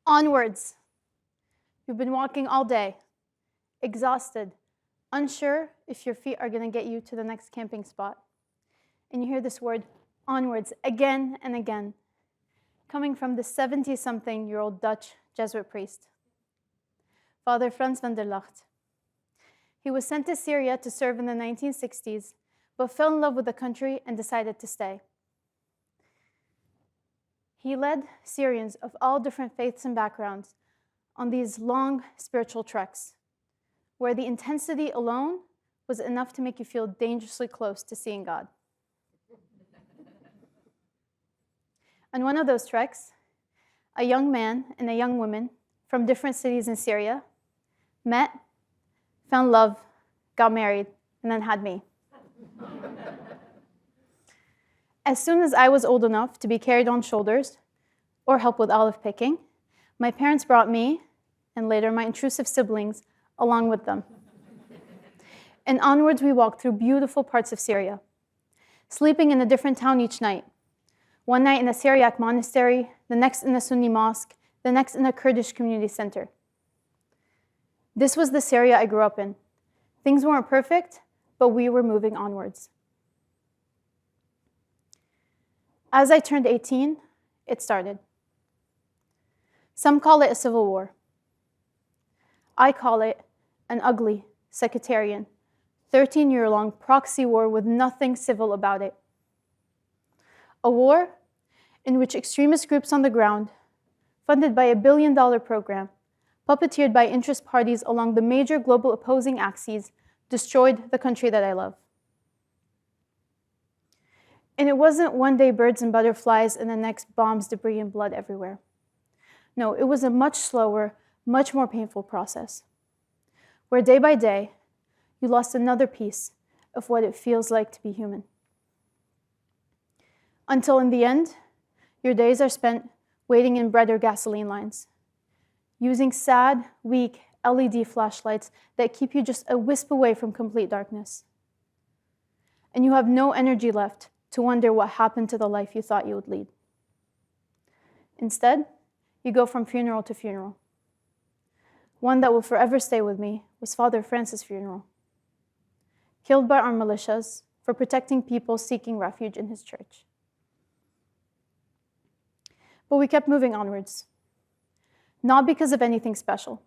Onwards. You've been walking all day, exhausted, unsure if your feet are going to get you to the next camping spot. And you hear this word, onwards, again and again, coming from the 70-something-year-old Dutch Jesuit priest, Father Frans van der Lacht. He was sent to Syria to serve in the 1960s, but fell in love with the country and decided to stay. He led Syrians of all different faiths and backgrounds on these long spiritual treks, where the intensity alone was enough to make you feel dangerously close to seeing God. On one of those treks, a young man and a young woman from different cities in Syria met, found love, got married, and then had me. As soon as I was old enough to be carried on shoulders or help with olive picking, my parents brought me, and later my intrusive siblings, along with them. And onwards we walked through beautiful parts of Syria, sleeping in a different town each night. One night in a Syriac monastery, the next in a Sunni mosque, the next in a Kurdish community center. This was the Syria I grew up in. Things weren't perfect, but we were moving onwards. As I turned 18, it started. Some call it a civil war. I call it an ugly, sectarian, 13-year-long proxy war with nothing civil about it. A war in which extremist groups on the ground, funded by a billion-dollar program, puppeteered by interest parties along the major global opposing axes, destroyed the country that I love. And it wasn't one day birds and butterflies and the next bombs, debris, and blood everywhere. No, it was a much slower, much more painful process, where day by day, you lost another piece of what it feels like to be human. Until in the end, your days are spent waiting in bread or gasoline lines, using sad, weak LED flashlights that keep you just a wisp away from complete darkness. And you have no energy left to wonder what happened to the life you thought you would lead. Instead, you go from funeral to funeral. One that will forever stay with me was Father Francis' funeral, killed by armed militias for protecting people seeking refuge in his church. But we kept moving onwards, not because of anything special,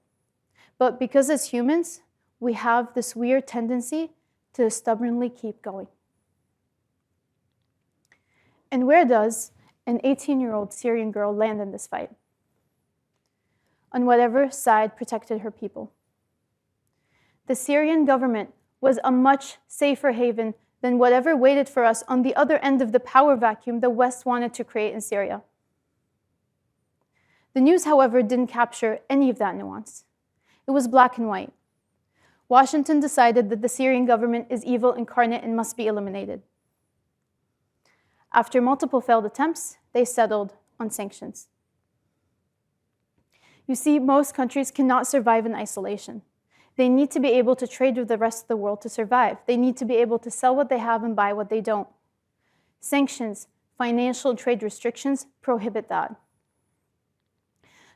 but because as humans, we have this weird tendency to stubbornly keep going. And where does an 18-year-old Syrian girl land in this fight? On whatever side protected her people. The Syrian government was a much safer haven than whatever waited for us on the other end of the power vacuum the West wanted to create in Syria. The news, however, didn't capture any of that nuance. It was black and white. Washington decided that the Syrian government is evil incarnate and must be eliminated. After multiple failed attempts, they settled on sanctions. You see, most countries cannot survive in isolation. They need to be able to trade with the rest of the world to survive. They need to be able to sell what they have and buy what they don't. Sanctions, financial and trade restrictions prohibit that.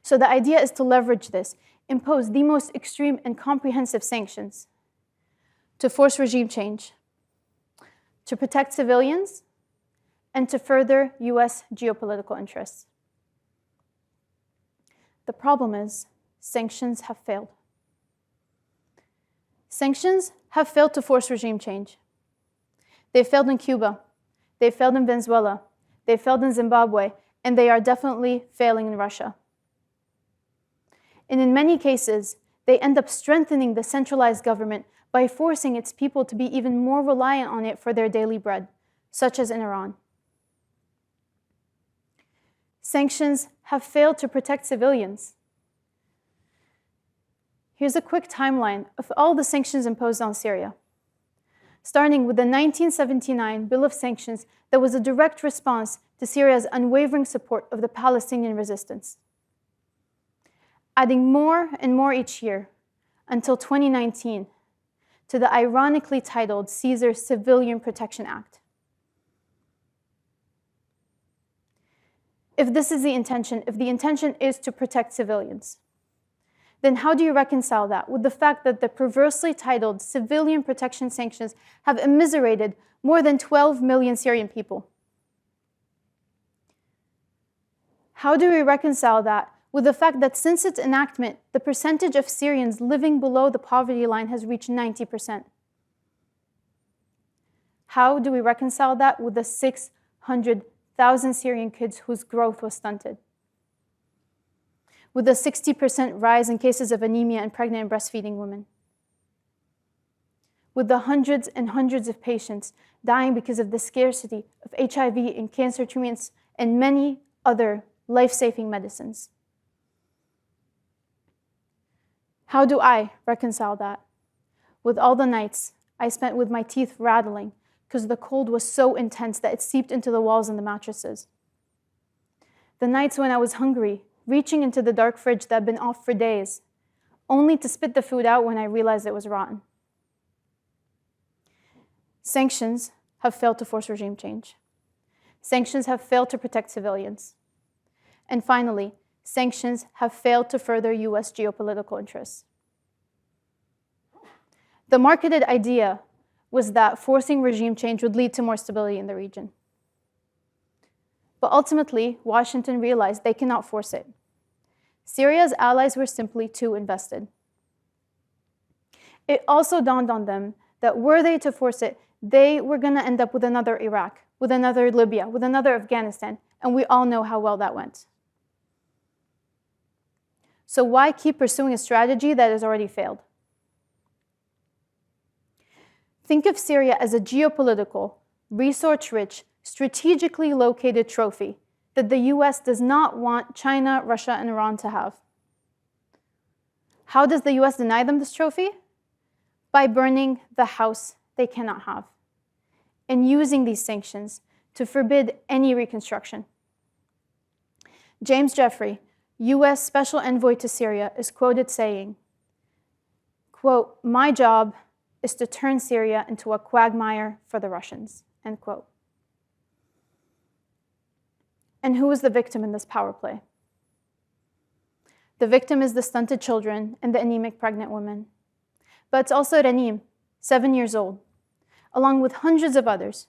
So the idea is to leverage this, impose the most extreme and comprehensive sanctions to force regime change, to protect civilians, and to further US geopolitical interests. The problem is, sanctions have failed. Sanctions have failed to force regime change. They failed in Cuba, they failed in Venezuela, they failed in Zimbabwe, and they are definitely failing in Russia. And in many cases, they end up strengthening the centralized government by forcing its people to be even more reliant on it for their daily bread, such as in Iran. Sanctions have failed to protect civilians. Here's a quick timeline of all the sanctions imposed on Syria, starting with the 1979 Bill of Sanctions that was a direct response to Syria's unwavering support of the Palestinian resistance, adding more and more each year until 2019 to the ironically titled Caesar Civilian Protection Act. If this is the intention, if the intention is to protect civilians, then how do you reconcile that with the fact that the perversely titled civilian protection sanctions have immiserated more than 12 million Syrian people? How do we reconcile that with the fact that since its enactment, the percentage of Syrians living below the poverty line has reached 90%? How do we reconcile that with the 600,000 Syrian kids whose growth was stunted? With a 60% rise in cases of anemia in pregnant and breastfeeding women? With the hundreds and hundreds of patients dying because of the scarcity of HIV and cancer treatments and many other life-saving medicines? How do I reconcile that with all the nights I spent with my teeth rattling because the cold was so intense that it seeped into the walls and the mattresses? The nights when I was hungry, reaching into the dark fridge that had been off for days, only to spit the food out when I realized it was rotten. Sanctions have failed to force regime change. Sanctions have failed to protect civilians. And finally, sanctions have failed to further US geopolitical interests. The marketed idea was that forcing regime change would lead to more stability in the region. But ultimately, Washington realized they cannot force it. Syria's allies were simply too invested. It also dawned on them that were they to force it, they were going to end up with another Iraq, with another Libya, with another Afghanistan, and we all know how well that went. So why keep pursuing a strategy that has already failed? Think of Syria as a geopolitical, resource-rich, strategically located trophy that the US does not want China, Russia, and Iran to have. How does the US deny them this trophy? By burning the house they cannot have and using these sanctions to forbid any reconstruction. James Jeffrey, US Special Envoy to Syria, is quoted saying, quote, "My job is to turn Syria into a quagmire for the Russians," end quote. And who is the victim in this power play? The victim is the stunted children and the anemic pregnant women. But it's also Ranim, 7 years old, along with hundreds of others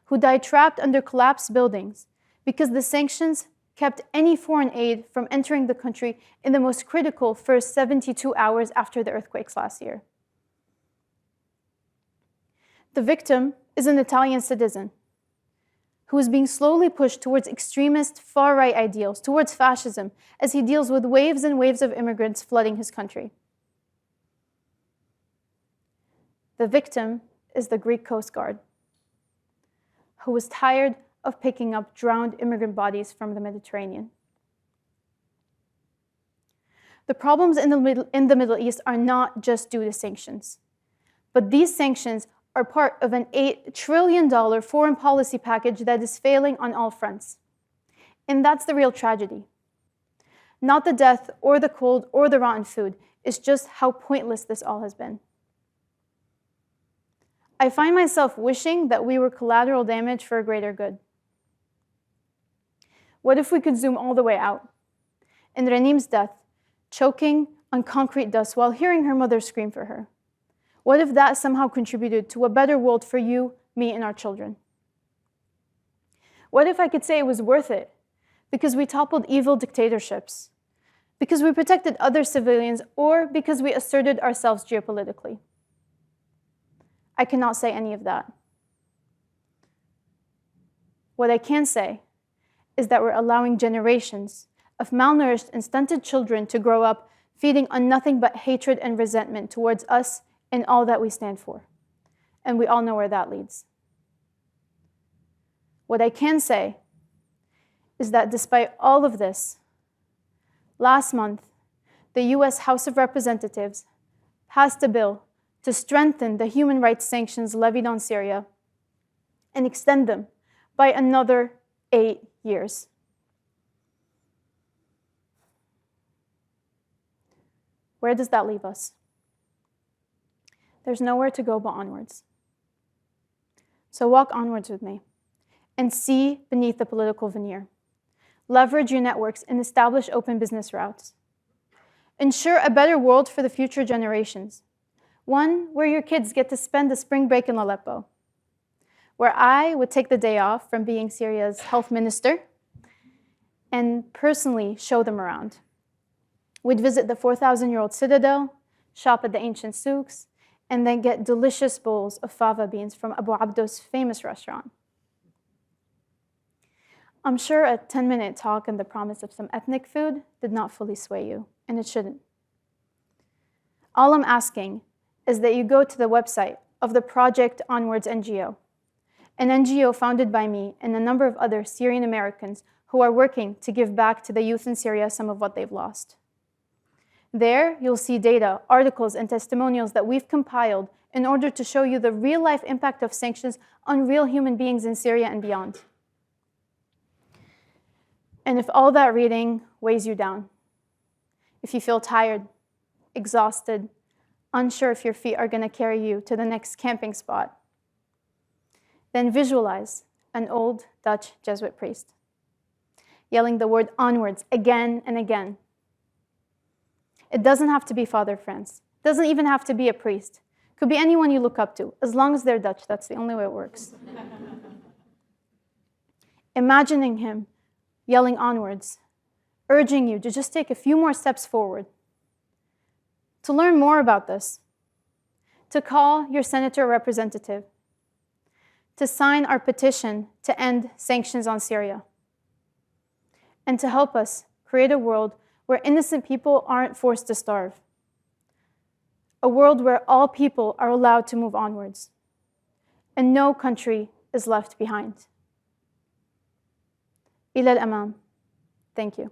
who died trapped under collapsed buildings because the sanctions kept any foreign aid from entering the country in the most critical first 72 hours after the earthquakes last year. The victim is an Italian citizen who is being slowly pushed towards extremist far-right ideals, towards fascism, as he deals with waves and waves of immigrants flooding his country. The victim is the Greek Coast Guard, who was tired of picking up drowned immigrant bodies from the Mediterranean. The problems in the Middle East are not just due to sanctions, but these sanctions are part of an $8 trillion foreign policy package that is failing on all fronts. And that's the real tragedy. Not the death or the cold or the rotten food, it's just how pointless this all has been. I find myself wishing that we were collateral damage for a greater good. What if we could zoom all the way out? In Ranim's death, choking on concrete dust while hearing her mother scream for her. What if that somehow contributed to a better world for you, me, and our children? What if I could say it was worth it because we toppled evil dictatorships, because we protected other civilians, or because we asserted ourselves geopolitically? I cannot say any of that. What I can say is that we're allowing generations of malnourished and stunted children to grow up feeding on nothing but hatred and resentment towards us and all that we stand for. And we all know where that leads. What I can say is that despite all of this, last month, the US House of Representatives passed a bill to strengthen the human rights sanctions levied on Syria and extend them by another 8 years. Where does that leave us? There's nowhere to go but onwards. So walk onwards with me and see beneath the political veneer. Leverage your networks and establish open business routes. Ensure a better world for the future generations. One where your kids get to spend the spring break in Aleppo. Where I would take the day off from being Syria's health minister and personally show them around. We'd visit the 4,000-year-old citadel, shop at the ancient souks, and then get delicious bowls of fava beans from Abu Abdo's famous restaurant. I'm sure a 10-minute talk and the promise of some ethnic food did not fully sway you, and it shouldn't. All I'm asking is that you go to the website of the Project Onwards NGO, an NGO founded by me and a number of other Syrian Americans who are working to give back to the youth in Syria some of what they've lost. There, you'll see data, articles, and testimonials that we've compiled in order to show you the real-life impact of sanctions on real human beings in Syria and beyond. And if all that reading weighs you down, if you feel tired, exhausted, unsure if your feet are going to carry you to the next camping spot, then visualize an old Dutch Jesuit priest yelling the word onwards again and again. It doesn't have to be Father France. It doesn't even have to be a priest. It could be anyone you look up to, as long as they're Dutch. That's the only way it works. Imagining him yelling onwards, urging you to just take a few more steps forward. To learn more about this, to call your senator or representative, to sign our petition to end sanctions on Syria, and to help us create a world where innocent people aren't forced to starve, a world where all people are allowed to move onwards, and no country is left behind. إلى الأمام. Thank you.